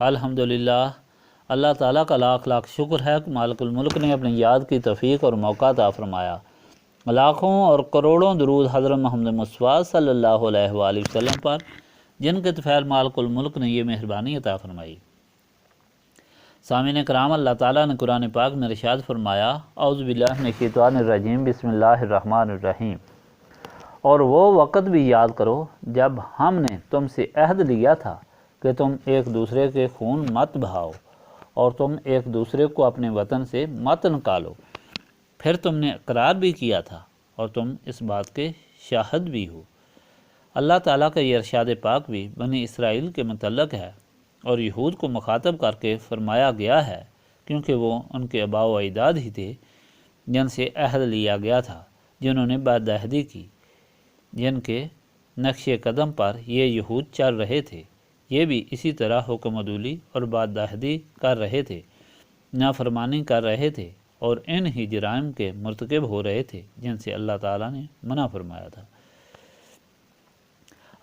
الحمدللہ، اللہ تعالیٰ کا لاکھ لاکھ شکر ہے کہ مالک الملک نے اپنی یاد کی توفیق اور موقع عطا فرمایا۔ لاکھوں اور کروڑوں درود حضرت محمد مصطفیٰ صلی اللہ علیہ وآلہ وسلم پر، جن کے طفیل مالک الملک نے یہ مہربانی عطا فرمائی۔ سامعین کرام، اللہ تعالیٰ نے قرآن پاک میں ارشاد فرمایا، اعوذ باللہ من الشیطان الرجیم، بسم اللہ الرحمن الرحیم۔ اور وہ وقت بھی یاد کرو جب ہم نے تم سے عہد لیا تھا کہ تم ایک دوسرے کے خون مت بہاؤ اور تم ایک دوسرے کو اپنے وطن سے مت نکالو۔ پھر تم نے اقرار بھی کیا تھا اور تم اس بات کے شاہد بھی ہو۔ اللہ تعالیٰ کا یہ ارشاد پاک بھی بنی اسرائیل کے متعلق ہے اور یہود کو مخاطب کر کے فرمایا گیا ہے، کیونکہ وہ ان کے آباء و اجداد ہی تھے جن سے عہد لیا گیا تھا، جنہوں نے بد عہدی کی، جن کے نقش قدم پر یہ یہود چل رہے تھے۔ یہ بھی اسی طرح حکم عدولی اور بد عہدی کر رہے تھے، نافرمانی کر رہے تھے اور ان ہی جرائم کے مرتکب ہو رہے تھے جن سے اللہ تعالیٰ نے منع فرمایا تھا۔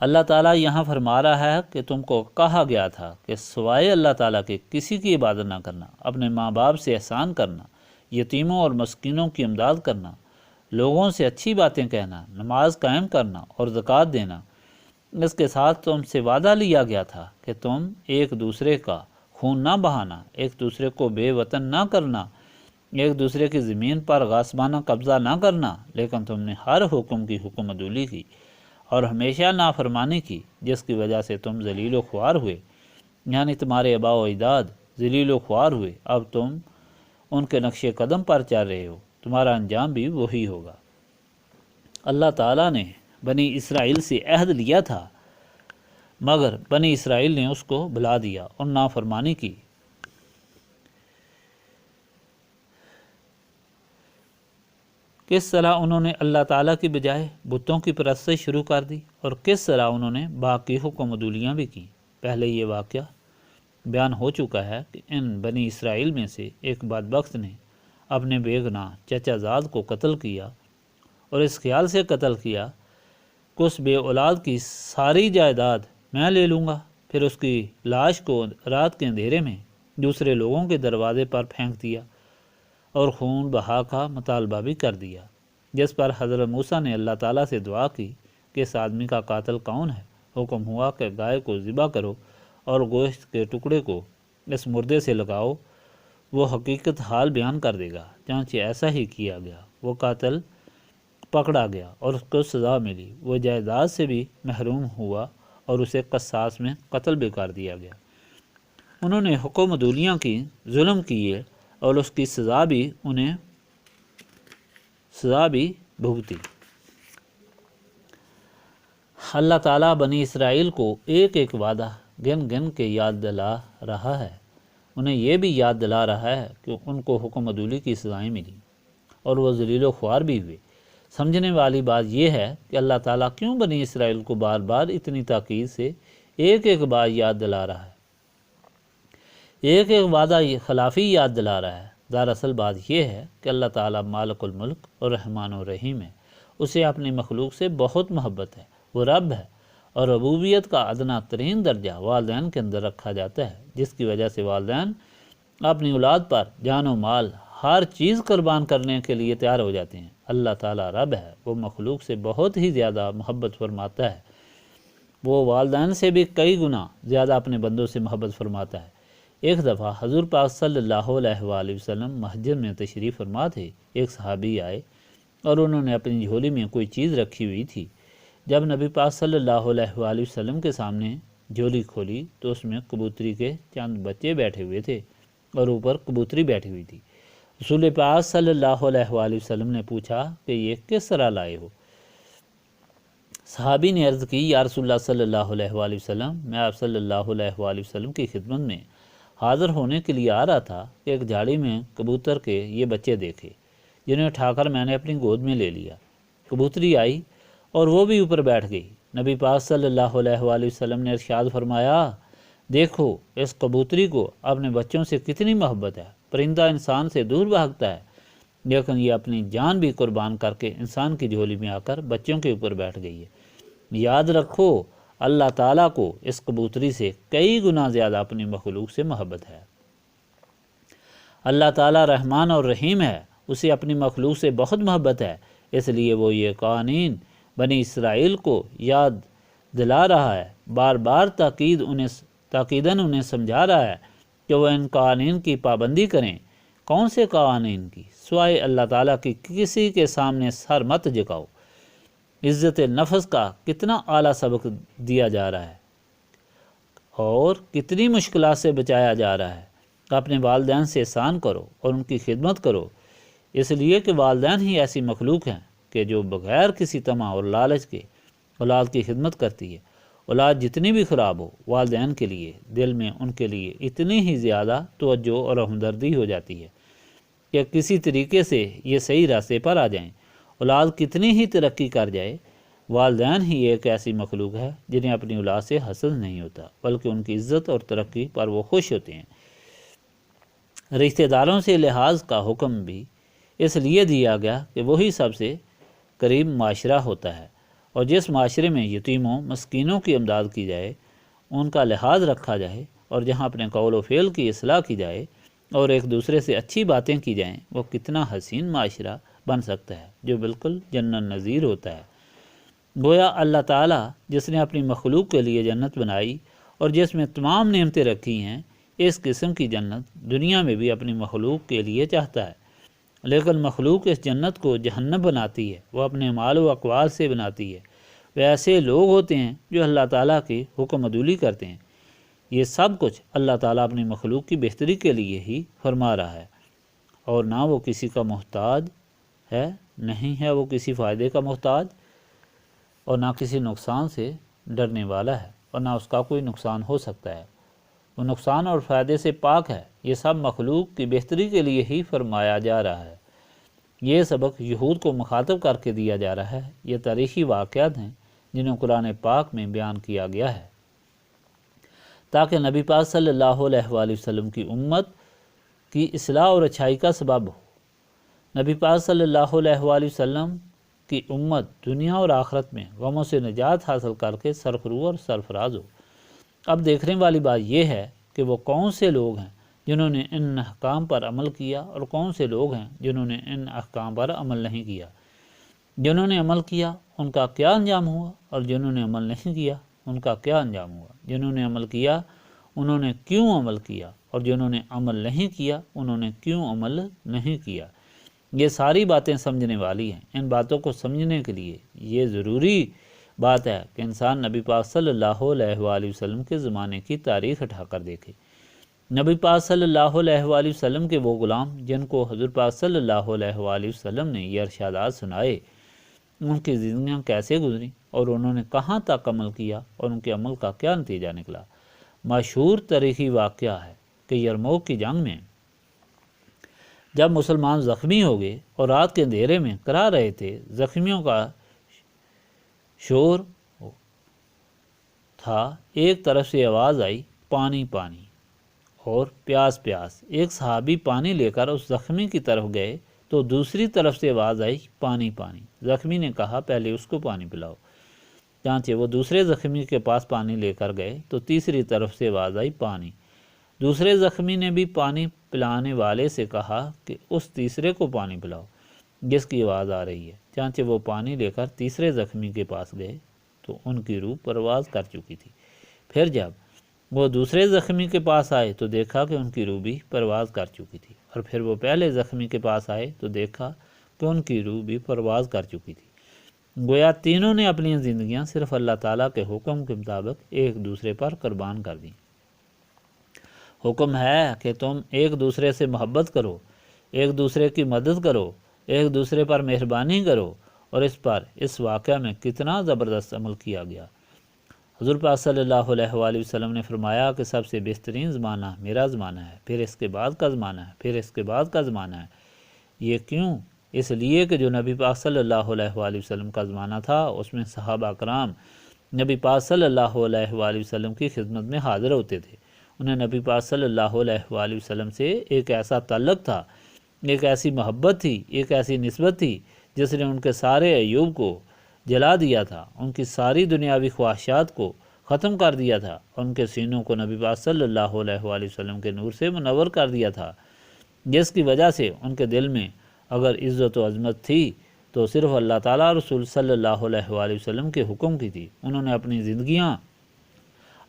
اللہ تعالیٰ یہاں فرما رہا ہے کہ تم کو کہا گیا تھا کہ سوائے اللہ تعالیٰ کے کسی کی عبادت نہ کرنا، اپنے ماں باپ سے احسان کرنا، یتیموں اور مسکینوں کی امداد کرنا، لوگوں سے اچھی باتیں کہنا، نماز قائم کرنا اور زکوٰۃ دینا۔ اس کے ساتھ تم سے وعدہ لیا گیا تھا کہ تم ایک دوسرے کا خون نہ بہانا، ایک دوسرے کو بے وطن نہ کرنا، ایک دوسرے کی زمین پر غاصبانہ قبضہ نہ کرنا، لیکن تم نے ہر حکم کی حکم عدولی کی اور ہمیشہ نافرمانی کی، جس کی وجہ سے تم ذلیل و خوار ہوئے، یعنی تمہارے آباء و اجداد ذلیل و خوار ہوئے۔ اب تم ان کے نقش قدم پر چل رہے ہو، تمہارا انجام بھی وہی ہوگا۔ اللہ تعالیٰ نے بنی اسرائیل سے عہد لیا تھا، مگر بنی اسرائیل نے اس کو بھلا دیا اور نافرمانی کی۔ کس طرح انہوں نے اللہ تعالیٰ کی بجائے بتوں کی پرستش شروع کر دی اور کس طرح انہوں نے باقی حکم عدولیاں بھی کی۔ پہلے یہ واقعہ بیان ہو چکا ہے کہ ان بنی اسرائیل میں سے ایک بدبخت نے اپنے بے گناہ چچا زاد کو قتل کیا اور اس خیال سے قتل کیا کہ اس بے اولاد کی ساری جائیداد میں لے لوں گا۔ پھر اس کی لاش کو رات کے اندھیرے میں دوسرے لوگوں کے دروازے پر پھینک دیا اور خون بہا کا مطالبہ بھی کر دیا، جس پر حضرت موسیٰ نے اللہ تعالیٰ سے دعا کی کہ اس آدمی کا قاتل کون ہے۔ حکم ہوا کہ گائے کو ذبح کرو اور گوشت کے ٹکڑے کو اس مردے سے لگاؤ، وہ حقیقت حال بیان کر دے گا۔ چنانچہ ایسا ہی کیا گیا، وہ قاتل پکڑا گیا اور اس کو سزا ملی، وہ جائیداد سے بھی محروم ہوا اور اسے قصاص میں قتل بھی کر دیا گیا۔ انہوں نے حکم عدولیاں کی، ظلم کیے اور اس کی سزا بھی بھگتی۔ اللہ تعالیٰ بنی اسرائیل کو ایک ایک وعدہ گن گن کے یاد دلا رہا ہے۔ انہیں یہ بھی یاد دلا رہا ہے کہ ان کو حکم عدولی کی سزائیں ملی اور وہ ذلیل و خوار بھی ہوئے۔ سمجھنے والی بات یہ ہے کہ اللہ تعالیٰ کیوں بنی اسرائیل کو بار بار اتنی تاکید سے ایک ایک بار یاد دلا رہا ہے، ایک ایک وعدہ خلافی یاد دلا رہا ہے۔ دراصل بات یہ ہے کہ اللہ تعالیٰ مالک الملک اور رحمان الرحیم ہے، اسے اپنی مخلوق سے بہت محبت ہے، وہ رب ہے اور ربوبیت کا ادنا ترین درجہ والدین کے اندر رکھا جاتا ہے، جس کی وجہ سے والدین اپنی اولاد پر جان و مال ہر چیز قربان کرنے کے لیے تیار ہو جاتے ہیں۔ اللہ تعالیٰ رب ہے، وہ مخلوق سے بہت ہی زیادہ محبت فرماتا ہے، وہ والدین سے بھی کئی گنا زیادہ اپنے بندوں سے محبت فرماتا ہے۔ ایک دفعہ حضور پاک صلی اللہ علیہ وآلہ وسلم مسجد میں تشریف فرما تھے۔ ایک صحابی آئے اور انہوں نے اپنی جھولی میں کوئی چیز رکھی ہوئی تھی۔ جب نبی پاک صلی اللہ علیہ وآلہ وسلم کے سامنے جھولی کھولی تو اس میں کبوتری کے چند بچے بیٹھے ہوئے تھے اور اوپر کبوتری بیٹھی ہوئی تھی۔ رسول پاک صلی اللہ علیہ وآلہ وسلم نے پوچھا کہ یہ کس طرح لائے ہو؟ صحابی نے عرض کی، یا رسول اللہ صلی اللہ علیہ وآلہ وسلم، میں آپ صلی اللہ علیہ وآلہ وسلم کی خدمت میں حاضر ہونے کے لیے آ رہا تھا کہ ایک جھاڑی میں کبوتر کے یہ بچے دیکھے، جنہیں اٹھا کر میں نے اپنی گود میں لے لیا۔ کبوتری آئی اور وہ بھی اوپر بیٹھ گئی۔ نبی پاک صلی اللہ علیہ وآلہ وسلم نے ارشاد فرمایا، دیکھو اس کبوتری کو اپنے بچوں سے کتنی محبت ہے۔ پرندہ انسان سے دور بھاگتا ہے، لیکن یہ اپنی جان بھی قربان کر کے انسان کی جھولی میں آ کر بچوں کے اوپر بیٹھ گئی ہے۔ یاد رکھو، اللہ تعالیٰ کو اس کبوتری سے کئی گنا زیادہ اپنی مخلوق سے محبت ہے۔ اللہ تعالیٰ رحمان اور رحیم ہے، اسے اپنی مخلوق سے بہت محبت ہے، اس لیے وہ یہ قوانین بنی اسرائیل کو یاد دلا رہا ہے، بار بار تاکیداً انہیں سمجھا رہا ہے کہ وہ ان قوانین کی پابندی کریں۔ کون سے قوانین کی؟ سوائے اللہ تعالیٰ کی کسی کے سامنے سر مت جھکاؤ۔ عزت نفس کا کتنا اعلیٰ سبق دیا جا رہا ہے اور کتنی مشکلات سے بچایا جا رہا ہے۔ اپنے والدین سے احسان کرو اور ان کی خدمت کرو، اس لیے کہ والدین ہی ایسی مخلوق ہیں کہ جو بغیر کسی طمع اور لالچ کے اولاد کی خدمت کرتی ہے۔ اولاد جتنی بھی خراب ہو، والدین کے لیے دل میں ان کے لیے اتنی ہی زیادہ توجہ اور ہمدردی ہو جاتی ہے کہ کسی طریقے سے یہ صحیح راستے پر آ جائیں۔ اولاد کتنی ہی ترقی کر جائے، والدین ہی ایک ایسی مخلوق ہے جنہیں اپنی اولاد سے حسد نہیں ہوتا، بلکہ ان کی عزت اور ترقی پر وہ خوش ہوتے ہیں۔ رشتہ داروں سے لحاظ کا حکم بھی اس لیے دیا گیا کہ وہی سب سے قریب معاشرہ ہوتا ہے، اور جس معاشرے میں یتیموں مسکینوں کی امداد کی جائے، ان کا لحاظ رکھا جائے، اور جہاں اپنے قول و فعل کی اصلاح کی جائے اور ایک دوسرے سے اچھی باتیں کی جائیں، وہ کتنا حسین معاشرہ بن سکتا ہے جو بالکل جنت نظیر ہوتا ہے۔ گویا اللہ تعالیٰ جس نے اپنی مخلوق کے لیے جنت بنائی اور جس میں تمام نعمتیں رکھی ہیں، اس قسم کی جنت دنیا میں بھی اپنی مخلوق کے لیے چاہتا ہے، لیکن مخلوق اس جنت کو جہنم بناتی ہے، وہ اپنے اعمال و اقوال سے بناتی ہے۔ وہ ایسے لوگ ہوتے ہیں جو اللہ تعالیٰ کی حکم عدولی کرتے ہیں۔ یہ سب کچھ اللہ تعالیٰ اپنی مخلوق کی بہتری کے لیے ہی فرما رہا ہے، اور نہ وہ کسی کا محتاج ہے، نہیں ہے وہ کسی فائدے کا محتاج، اور نہ کسی نقصان سے ڈرنے والا ہے، اور نہ اس کا کوئی نقصان ہو سکتا ہے۔ وہ نقصان اور فائدے سے پاک ہے۔ یہ سب مخلوق کی بہتری کے لیے ہی فرمایا جا رہا ہے۔ یہ سبق یہود کو مخاطب کر کے دیا جا رہا ہے۔ یہ تاریخی واقعات ہیں جنہیں قرآن پاک میں بیان کیا گیا ہے تاکہ نبی پاک صلی اللہ علیہ وآلہ وسلم کی امت کی اصلاح اور اچھائی کا سبب ہو۔ نبی پاک صلی اللہ علیہ وآلہ وسلم کی امت دنیا اور آخرت میں غموں سے نجات حاصل کر کے سرفروش اور سرفراز ہو۔ اب دیکھنے والی بات یہ ہے کہ وہ کون سے لوگ ہیں جنہوں نے ان احکام پر عمل کیا، اور کون سے لوگ ہیں جنہوں نے ان احکام پر عمل نہیں کیا۔ جنہوں نے عمل کیا ان کا کیا انجام ہوا، اور جنہوں نے عمل نہیں کیا ان کا کیا انجام ہوا۔ جنہوں نے عمل کیا انہوں نے کیوں عمل کیا، اور جنہوں نے عمل نہیں کیا انہوں نے کیوں عمل نہیں کیا۔ یہ ساری باتیں سمجھنے والی ہیں۔ ان باتوں کو سمجھنے کے لیے یہ ضروری بات ہے کہ انسان نبی پاک صلی اللہ علیہ وآلہ وسلم کے زمانے کی تاریخ اٹھا کر دیکھے۔ نبی پاک صلی اللہ علیہ وآلہ وسلم کے وہ غلام جن کو حضور پاک صلی اللہ علیہ وآلہ وسلم نے یہ ارشادات سنائے، ان کی زندگیاں کیسے گزری اور انہوں نے کہاں تک عمل کیا اور ان کے عمل کا کیا نتیجہ نکلا۔ مشہور تاریخی واقعہ ہے کہ یرموک کی جنگ میں جب مسلمان زخمی ہو گئے اور رات کے اندھیرے میں کرا رہے تھے، زخمیوں کا شور تھا، ایک طرف سے آواز آئی پانی پانی اور پیاس پیاس۔ ایک صحابی پانی لے کر اس زخمی کی طرف گئے تو دوسری طرف سے آواز آئی پانی پانی۔ زخمی نے کہا پہلے اس کو پانی پلاؤ۔ چانچہ وہ دوسرے زخمی کے پاس پانی لے کر گئے تو تیسری طرف سے آواز آئی پانی۔ دوسرے زخمی نے بھی پانی پلانے والے سے کہا کہ اس تیسرے کو پانی پلاؤ جس کی آواز آ رہی ہے۔ چانچہ وہ پانی لے کر تیسرے زخمی کے پاس گئے تو ان کی روح پرواز کر چکی تھی۔ پھر جب وہ دوسرے زخمی کے پاس آئے تو دیکھا کہ ان کی روح بھی پرواز کر چکی تھی، اور پھر وہ پہلے زخمی کے پاس آئے تو دیکھا کہ ان کی روح بھی پرواز کر چکی تھی۔ گویا تینوں نے اپنی زندگیاں صرف اللہ تعالیٰ کے حکم کے مطابق ایک دوسرے پر قربان کر دیں۔ حکم ہے کہ تم ایک دوسرے سے محبت کرو، ایک دوسرے کی مدد کرو، ایک دوسرے پر مہربانی کرو، اور اس واقعہ میں کتنا زبردست عمل کیا گیا۔ حضور پاک صلی اللہ علیہ وآلہ وسلم نے فرمایا کہ سب سے بہترین زمانہ میرا زمانہ ہے، پھر اس کے بعد کا زمانہ ہے، پھر اس کے بعد کا زمانہ ہے۔ یہ کیوں؟ اس لیے کہ جو نبی پاک صلی اللہ علیہ وآلہ وسلم کا زمانہ تھا اس میں صحابہ کرام نبی پاک صلی اللہ علیہ وآلہ وسلم کی خدمت میں حاضر ہوتے تھے۔ انہیں نبی پاک صلی اللہ علیہ وآلہ وسلم سے ایک ایسا تعلق تھا، ایک ایسی محبت تھی، ایک ایسی نسبت تھی جس نے ان کے سارے عیوب کو جلا دیا تھا، ان کی ساری دنیاوی خواہشات کو ختم کر دیا تھا، ان کے سینوں کو نبی پاک صلی اللہ علیہ وآلہ وسلم کے نور سے منور کر دیا تھا، جس کی وجہ سے ان کے دل میں اگر عزت و عظمت تھی تو صرف اللہ تعالیٰ اور رسول صلی اللہ علیہ وآلہ وسلم کے حکم کی تھی۔ انہوں نے اپنی زندگیاں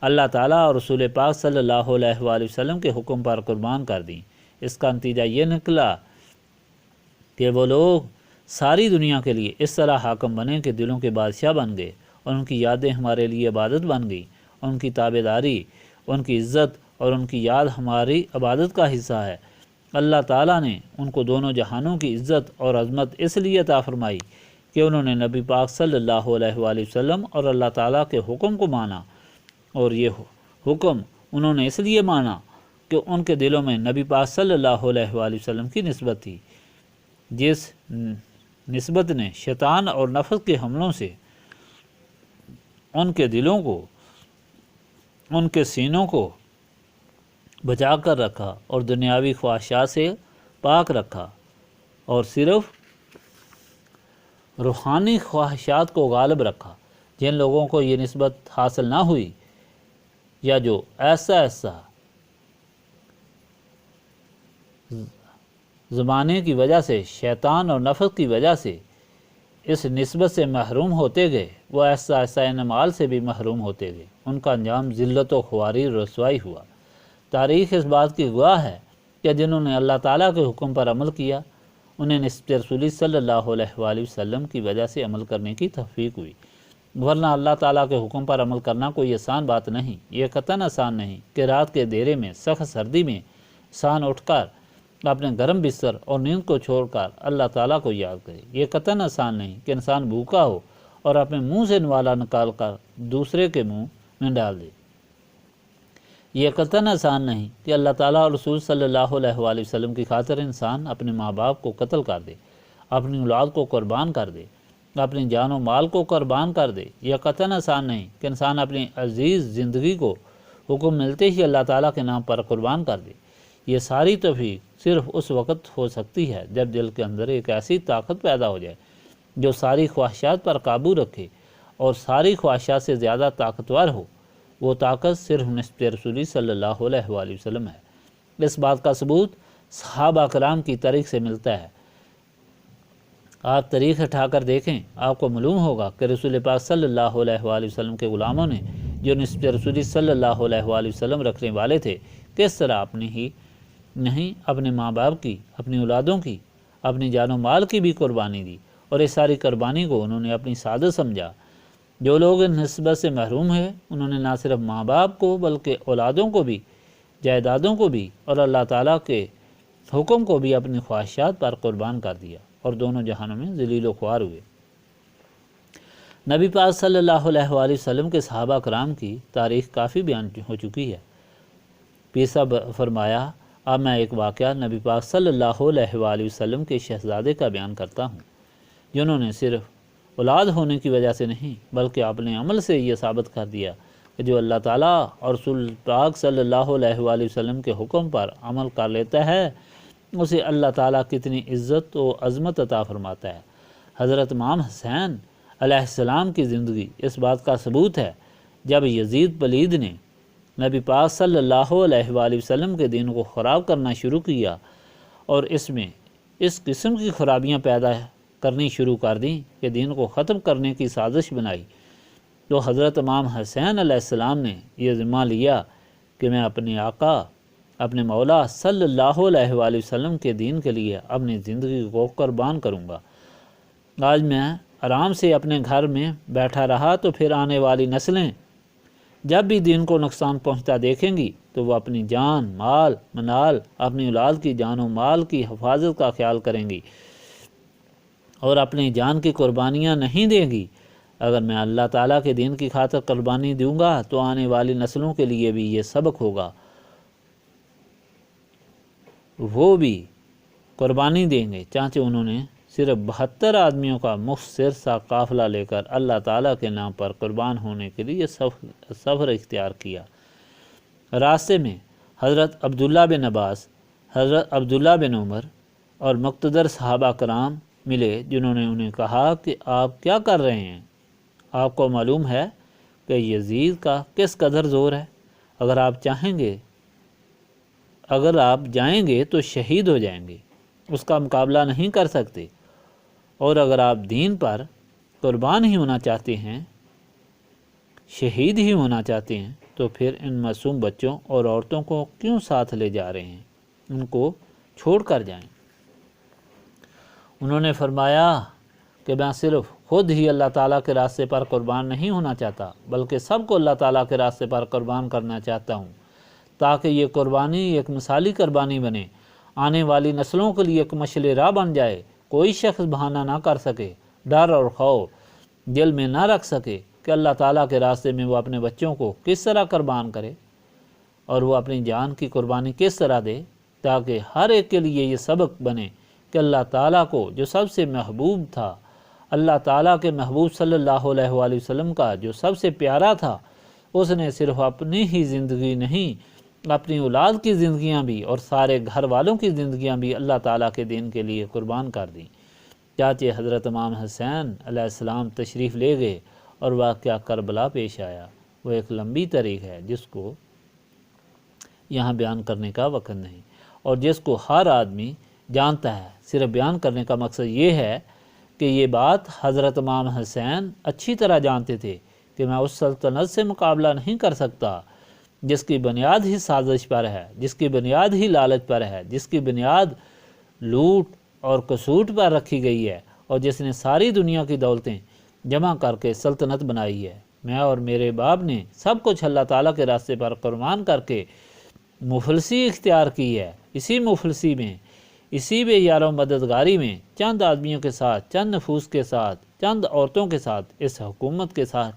اللہ تعالیٰ اور رسول پاک صلی اللہ علیہ وآلہ وسلم کے حکم پر قربان کر دیں۔ اس کا نتیجہ یہ نکلا کہ وہ لوگ ساری دنیا کے لیے اس طرح حاکم بنے کہ دلوں کے بادشاہ بن گئے، اور ان کی یادیں ہمارے لیے عبادت بن گئی، ان کی تابع داری، ان کی عزت اور ان کی یاد ہماری عبادت کا حصہ ہے۔ اللہ تعالیٰ نے ان کو دونوں جہانوں کی عزت اور عظمت اس لیے عطا فرمائی کہ انہوں نے نبی پاک صلی اللہ علیہ وآلہ وسلم اور اللہ تعالیٰ کے حکم کو مانا، اور یہ حکم انہوں نے اس لیے مانا کہ ان کے دلوں میں نبی پاک صلی اللہ علیہ وآلہ وسلم کی نسبت تھی، جس نسبت نے شیطان اور نفس کے حملوں سے ان کے دلوں کو، ان کے سینوں کو بچا کر رکھا اور دنیاوی خواہشات سے پاک رکھا، اور صرف روحانی خواہشات کو غالب رکھا۔ جن لوگوں کو یہ نسبت حاصل نہ ہوئی، یا جو ایسا زمانے کی وجہ سے، شیطان اور نفس کی وجہ سے اس نسبت سے محروم ہوتے گئے، وہ ایسا انعمال سے بھی محروم ہوتے گئے، ان کا انجام ذلت و خواری رسوائی ہوا۔ تاریخ اس بات کی گواہ ہے کہ جنہوں نے اللہ تعالیٰ کے حکم پر عمل کیا، انہیں نسبت رسولی صلی اللہ علیہ وآلہ وسلم کی وجہ سے عمل کرنے کی توفیق ہوئی، ورنہ اللہ تعالیٰ کے حکم پر عمل کرنا کوئی آسان بات نہیں۔ یہ قطعاً آسان نہیں کہ رات کے اندھیرے میں، سخت سردی میں انسان اٹھ کر اپنے گرم بستر اور نیند کو چھوڑ کر اللہ تعالیٰ کو یاد کرے۔ یہ قطعاً آسان نہیں کہ انسان بھوکا ہو اور اپنے منہ سے نوالا نکال کر دوسرے کے منہ میں ڈال دے۔ یہ قطعاً آسان نہیں کہ اللہ تعالیٰ اور رسول صلی اللہ علیہ وآلہ وسلم کی خاطر انسان اپنے ماں باپ کو قتل کر دے، اپنی اولاد کو قربان کر دے، اپنی جان و مال کو قربان کر دے۔ یہ قطعاً آسان نہیں کہ انسان اپنی عزیز زندگی کو حکم ملتے ہی اللہ تعالیٰ کے نام پر قربان کر دے۔ یہ ساری توفیق صرف اس وقت ہو سکتی ہے جب دل کے اندر ایک ایسی طاقت پیدا ہو جائے جو ساری خواہشات پر قابو رکھے اور ساری خواہشات سے زیادہ طاقتور ہو۔ وہ طاقت صرف نسبت رسولی صلی اللہ علیہ وآلہ وسلم ہے۔ اس بات کا ثبوت صحابہ کرام کی تاریخ سے ملتا ہے۔ آپ تاریخ اٹھا کر دیکھیں، آپ کو معلوم ہوگا کہ رسول پاک صلی اللہ علیہ وآلہ وسلم کے غلاموں نے جو نسبت رسولی صلی اللہ علیہ وآلہ وسلم رکھنے والے تھے، کس طرح اپنی ہی نہیں اپنے ماں باپ کی، اپنی اولادوں کی، اپنی جان و مال کی بھی قربانی دی، اور اس ساری قربانی کو انہوں نے اپنی سعادت سمجھا۔ جو لوگ ان نسبت سے محروم ہیں، انہوں نے نہ صرف ماں باپ کو بلکہ اولادوں کو بھی، جائیدادوں کو بھی اور اللہ تعالیٰ کے حکم کو بھی اپنی خواہشات پر قربان کر دیا، اور دونوں جہانوں میں ذلیل و خوار ہوئے۔ نبی پاک صلی اللہ علیہ وآلہ وسلم کے صحابہ کرام کی تاریخ کافی بیان ہو چکی ہے۔ پیر صاحب فرمایا، اب میں ایک واقعہ نبی پاک صلی اللہ علیہ وآلہ وسلم کے شہزادے کا بیان کرتا ہوں، جنہوں نے صرف اولاد ہونے کی وجہ سے نہیں بلکہ اپنے عمل سے یہ ثابت کر دیا کہ جو اللہ تعالیٰ اور رسول پاک صلی اللہ علیہ وآلہ وسلم کے حکم پر عمل کر لیتا ہے، اسے اللہ تعالیٰ کتنی عزت و عظمت عطا فرماتا ہے۔ حضرت امام حسین علیہ السلام کی زندگی اس بات کا ثبوت ہے۔ جب یزید پلید نے نبی پاک صلی اللہ علیہ وآلہ وسلم کے دین کو خراب کرنا شروع کیا اور اس میں اس قسم کی خرابیاں پیدا کرنی شروع کر دیں کہ دین کو ختم کرنے کی سازش بنائی، تو حضرت امام حسین علیہ السلام نے یہ ذمہ لیا کہ میں اپنے آقا، اپنے مولا صلی اللہ علیہ وآلہ وسلم کے دین کے لیے اپنی زندگی کو قربان کروں گا۔ آج میں آرام سے اپنے گھر میں بیٹھا رہا تو پھر آنے والی نسلیں جب بھی دین کو نقصان پہنچتا دیکھیں گی تو وہ اپنی جان، مال، منال، اپنی اولاد کی جان و مال کی حفاظت کا خیال کریں گی اور اپنی جان کی قربانیاں نہیں دیں گی۔ اگر میں اللہ تعالیٰ کے دین کی خاطر قربانی دوں گا تو آنے والی نسلوں کے لیے بھی یہ سبق ہوگا، وہ بھی قربانی دیں گے، چانچہ انہوں نے صرف 72 آدمیوں کا مختصر سا قافلہ لے کر اللہ تعالیٰ کے نام پر قربان ہونے کے لیے سفر اختیار کیا۔ راستے میں حضرت عبداللہ بن عباس، حضرت عبداللہ بن عمر اور مقتدر صحابہ کرام ملے، جنہوں نے انہیں کہا کہ آپ کیا کر رہے ہیں؟ آپ کو معلوم ہے کہ یزید کا کس قدر زور ہے۔ اگر آپ جائیں گے تو شہید ہو جائیں گے، اس کا مقابلہ نہیں کر سکتے، اور اگر آپ دین پر قربان ہی ہونا چاہتے ہیں، شہید ہی ہونا چاہتے ہیں، تو پھر ان معصوم بچوں اور عورتوں کو کیوں ساتھ لے جا رہے ہیں؟ ان کو چھوڑ کر جائیں۔ انہوں نے فرمایا کہ میں صرف خود ہی اللہ تعالیٰ کے راستے پر قربان نہیں ہونا چاہتا، بلکہ سب کو اللہ تعالیٰ کے راستے پر قربان کرنا چاہتا ہوں، تاکہ یہ قربانی ایک مثالی قربانی بنے، آنے والی نسلوں کے لیے ایک مشعل راہ بن جائے۔ کوئی شخص بہانہ نہ کر سکے، ڈر اور خوف دل میں نہ رکھ سکے کہ اللہ تعالیٰ کے راستے میں وہ اپنے بچوں کو کس طرح قربان کرے اور وہ اپنی جان کی قربانی کس طرح دے، تاکہ ہر ایک کے لیے یہ سبق بنے کہ اللہ تعالیٰ کو جو سب سے محبوب تھا، اللہ تعالیٰ کے محبوب صلی اللہ علیہ وآلہ وسلم کا جو سب سے پیارا تھا، اس نے صرف اپنی ہی زندگی نہیں، اپنی اولاد کی زندگیاں بھی اور سارے گھر والوں کی زندگیاں بھی اللہ تعالیٰ کے دین کے لیے قربان کر دیں۔ چاچے حضرت امام حسین علیہ السلام تشریف لے گئے اور واقعہ کربلا پیش آیا۔ وہ ایک لمبی تاریخ ہے جس کو یہاں بیان کرنے کا وقت نہیں، اور جس کو ہر آدمی جانتا ہے۔ صرف بیان کرنے کا مقصد یہ ہے کہ یہ بات حضرت امام حسین اچھی طرح جانتے تھے کہ میں اس سلطنت سے مقابلہ نہیں کر سکتا جس کی بنیاد ہی سازش پر ہے، جس کی بنیاد ہی لالچ پر ہے، جس کی بنیاد لوٹ اور کسوٹ پر رکھی گئی ہے، اور جس نے ساری دنیا کی دولتیں جمع کر کے سلطنت بنائی ہے۔ میں اور میرے باپ نے سب کچھ اللہ تعالیٰ کے راستے پر قربان کر کے مفلسی اختیار کی ہے۔ اسی مفلسی میں، اسی بے یار و مددگاری میں چند آدمیوں کے ساتھ، چند نفوس کے ساتھ، چند عورتوں کے ساتھ، اس حکومت کے ساتھ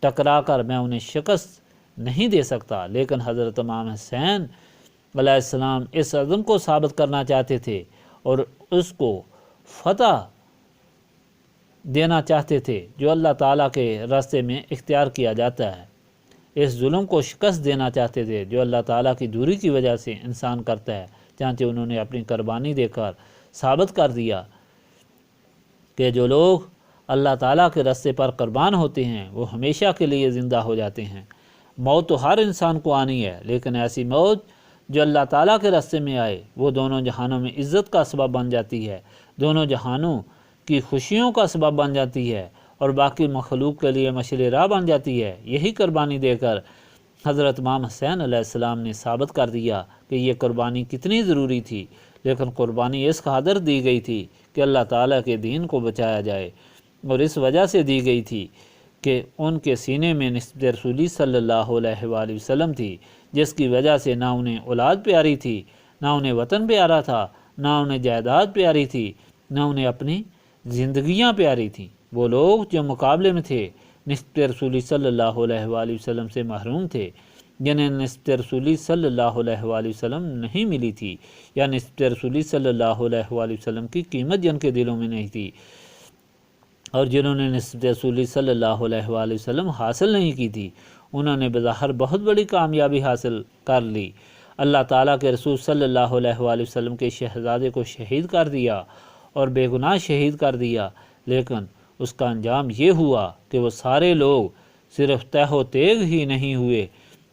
ٹکرا کر میں انہیں شکست نہیں دے سکتا، لیکن حضرت امام حسین علیہ السلام اس عزم کو ثابت کرنا چاہتے تھے اور اس کو فتح دینا چاہتے تھے جو اللہ تعالیٰ کے راستے میں اختیار کیا جاتا ہے۔ اس ظلم کو شکست دینا چاہتے تھے جو اللہ تعالیٰ کی دوری کی وجہ سے انسان کرتا ہے، چنانچہ انہوں نے اپنی قربانی دے کر ثابت کر دیا کہ جو لوگ اللہ تعالیٰ کے راستے پر قربان ہوتے ہیں وہ ہمیشہ کے لیے زندہ ہو جاتے ہیں۔ موت تو ہر انسان کو آنی ہے، لیکن ایسی موت جو اللہ تعالیٰ کے راستے میں آئے وہ دونوں جہانوں میں عزت کا سبب بن جاتی ہے، دونوں جہانوں کی خوشیوں کا سبب بن جاتی ہے، اور باقی مخلوق کے لیے مشعل راہ بن جاتی ہے۔ یہی قربانی دے کر حضرت امام حسین علیہ السلام نے ثابت کر دیا کہ یہ قربانی کتنی ضروری تھی، لیکن قربانی اس قدر دی گئی تھی کہ اللہ تعالیٰ کے دین کو بچایا جائے، اور اس وجہ سے دی گئی تھی کہ ان کے سینے میں نسبت رسولی صلی اللہ علیہ وآلہ وسلم تھی، جس کی وجہ سے نہ انہیں اولاد پیاری تھی، نہ انہیں وطن پیارا تھا، نہ انہیں جائیداد پیاری تھی، نہ انہیں اپنی زندگیاں پیاری تھیں۔ وہ لوگ جو مقابلے میں تھے نسبت رسولی صلی اللہ علیہ وآلہ وسلم سے محروم تھے، جنہیں نسبت رسولی صلی اللہ علیہ وآلہ وسلم نہیں ملی تھی، یا نسبت رسولی صلی اللہ علیہ وآلہ وسلم کی قیمت جن کے دلوں میں نہیں تھی، اور جنہوں نے نسبت رسولی صلی اللہ علیہ وآلہ وسلم حاصل نہیں کی تھی، انہوں نے بظاہر بہت بڑی کامیابی حاصل کر لی۔ اللہ تعالیٰ کے رسول صلی اللہ علیہ وآلہ وسلم کے شہزادے کو شہید کر دیا اور بے گناہ شہید کر دیا، لیکن اس کا انجام یہ ہوا کہ وہ سارے لوگ صرف تہ و تیغ ہی نہیں ہوئے،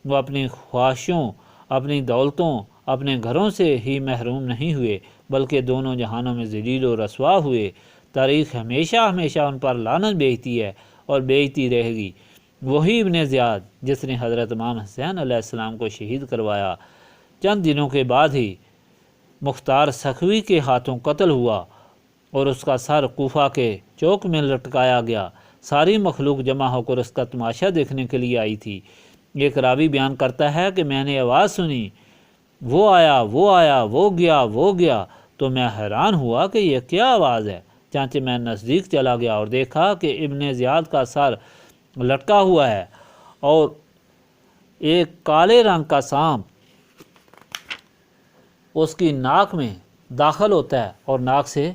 وہ اپنی خواہشوں، اپنی دولتوں، اپنے گھروں سے ہی محروم نہیں ہوئے، بلکہ دونوں جہانوں میں ذلیل و رسوا ہوئے۔ تاریخ ہمیشہ ہمیشہ ان پر لعنت بھیجتی ہے اور بھیجتی رہے گی۔ وہی ابن زیاد جس نے حضرت امام حسین علیہ السلام کو شہید کروایا، چند دنوں کے بعد ہی مختار سکھوی کے ہاتھوں قتل ہوا اور اس کا سر کوفہ کے چوک میں لٹکایا گیا۔ ساری مخلوق جمع ہو کر اس کا تماشا دیکھنے کے لیے آئی تھی۔ ایک راوی بیان کرتا ہے کہ میں نے آواز سنی، وہ آیا، وہ آیا، وہ گیا، وہ گیا، تو میں حیران ہوا کہ یہ کیا آواز ہے۔ چنانچہ میں نزدیک چلا گیا اور دیکھا کہ ابن زیاد کا سر لٹکا ہوا ہے اور ایک کالے رنگ کا سانپ اس کی ناک میں داخل ہوتا ہے اور ناک سے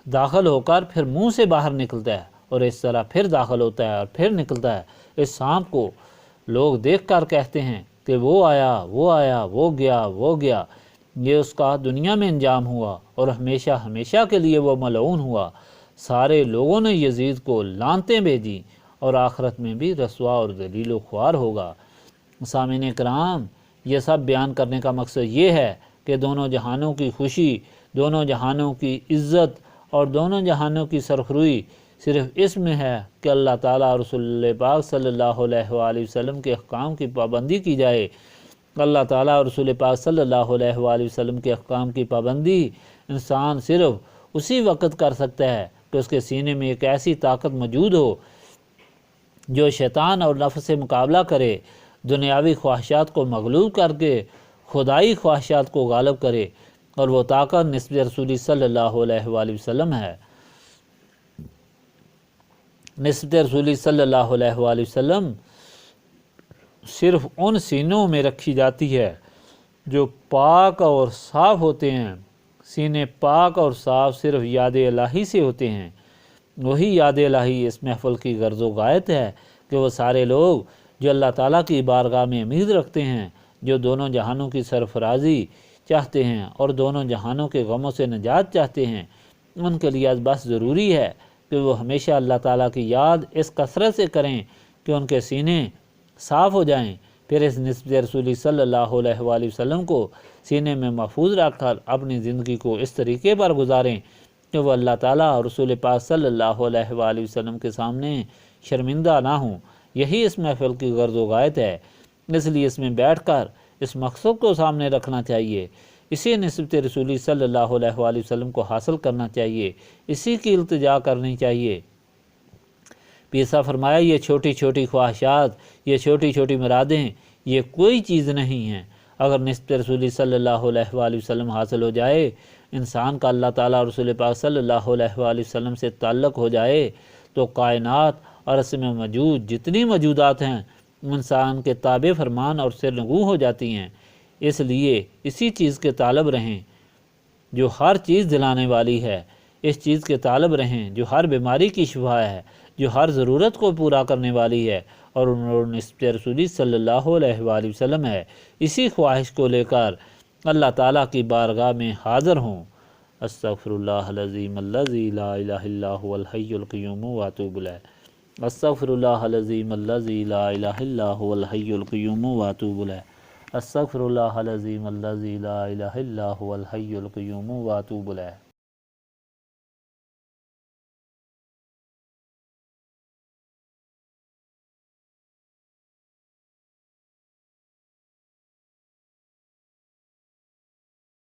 داخل ہو کر پھر منہ سے باہر نکلتا ہے، اور اس طرح پھر داخل ہوتا ہے اور پھر نکلتا ہے۔ اس سانپ کو لوگ دیکھ کر کہتے ہیں کہ وہ آیا، وہ آیا، وہ گیا، وہ گیا۔ یہ اس کا دنیا میں انجام ہوا اور ہمیشہ ہمیشہ کے لیے وہ ملعون ہوا۔ سارے لوگوں نے یزید کو لعنتیں بھیجی اور آخرت میں بھی رسوا اور ذلیل و خوار ہوگا۔ سامعین کرام، یہ سب بیان کرنے کا مقصد یہ ہے کہ دونوں جہانوں کی خوشی، دونوں جہانوں کی عزت اور دونوں جہانوں کی سرخروئی صرف اس میں ہے کہ اللہ تعالیٰ اور رسول پاک صلی اللہ علیہ وآلہ وسلم کے احکام کی پابندی کی جائے۔ اللہ تعالیٰ اور رسول پاک صلی اللہ علیہ وآلہ وسلم کے احکام کی پابندی انسان صرف اسی وقت کر سکتا ہے کہ اس کے سینے میں ایک ایسی طاقت موجود ہو جو شیطان اور نفس سے مقابلہ کرے، دنیاوی خواہشات کو مغلوب کر کے خدائی خواہشات کو غالب کرے، اور وہ طاقت نسبت رسول صلی اللہ علیہ وآلہ وسلم ہے۔ نسبت رسول صلی اللہ علیہ وآلہ وسلم صرف ان سینوں میں رکھی جاتی ہے جو پاک اور صاف ہوتے ہیں۔ سینے پاک اور صاف صرف یاد الہی سے ہوتے ہیں۔ وہی یاد الہی اس محفل کی غرض و غایت ہے کہ وہ سارے لوگ جو اللہ تعالیٰ کی بارگاہ میں امید رکھتے ہیں، جو دونوں جہانوں کی سرفرازی چاہتے ہیں اور دونوں جہانوں کے غموں سے نجات چاہتے ہیں، ان کے لیے بس ضروری ہے کہ وہ ہمیشہ اللہ تعالیٰ کی یاد اس کثرت سے کریں کہ ان کے سینے صاف ہو جائیں۔ پھر اس نسبت رسول صلی اللہ علیہ وآلہ وسلم کو سینے میں محفوظ رکھ کر اپنی زندگی کو اس طریقے پر گزاریں کہ وہ اللہ تعالیٰ اور رسول پاک صلی اللہ علیہ وآلہ وسلم کے سامنے شرمندہ نہ ہوں۔ یہی اس محفل کی غرض و غایت ہے، اس لیے اس میں بیٹھ کر اس مقصد کو سامنے رکھنا چاہیے، اسی نسبت رسولی صلی اللہ علیہ وآلہ وسلم کو حاصل کرنا چاہیے، اسی کی التجا کرنی چاہیے۔ پیسا فرمایا یہ چھوٹی چھوٹی خواہشات، یہ چھوٹی چھوٹی مرادیں، یہ کوئی چیز نہیں ہیں۔ اگر نسبت رسولی صلی اللہ علیہ وآلہ وسلم حاصل ہو جائے، انسان کا اللہ تعالیٰ اور رسول پاک صلی اللہ علیہ وآلہ وسلم سے تعلق ہو جائے، تو کائنات اور اس میں موجود جتنی موجودات ہیں انسان کے تابع فرمان اور سرنگوں ہو جاتی ہیں۔ اس لیے اسی چیز کے طالب رہیں جو ہر چیز دلانے والی ہے، اس چیز کے طالب رہیں جو ہر بیماری کی شفا ہے، جو ہر ضرورت کو پورا کرنے والی ہے، اور نسبت رسولی صلی اللہ علیہ وآلہ وسلم ہے۔ اسی خواہش کو لے کر اللہ تعالیٰ کی بارگاہ میں حاضر ہوں۔ استغفر اللہ العظیم الذی لا الہ الا هو الحی القیوم واتوب الیہ۔ استغفر اللہ العظیم الذی لا الہ الا هو الحی القیوم واتوب الیہ۔ استغفر اللہ العظیم الذی لا الہ الا هو الحی القیوم واتوب الیہ۔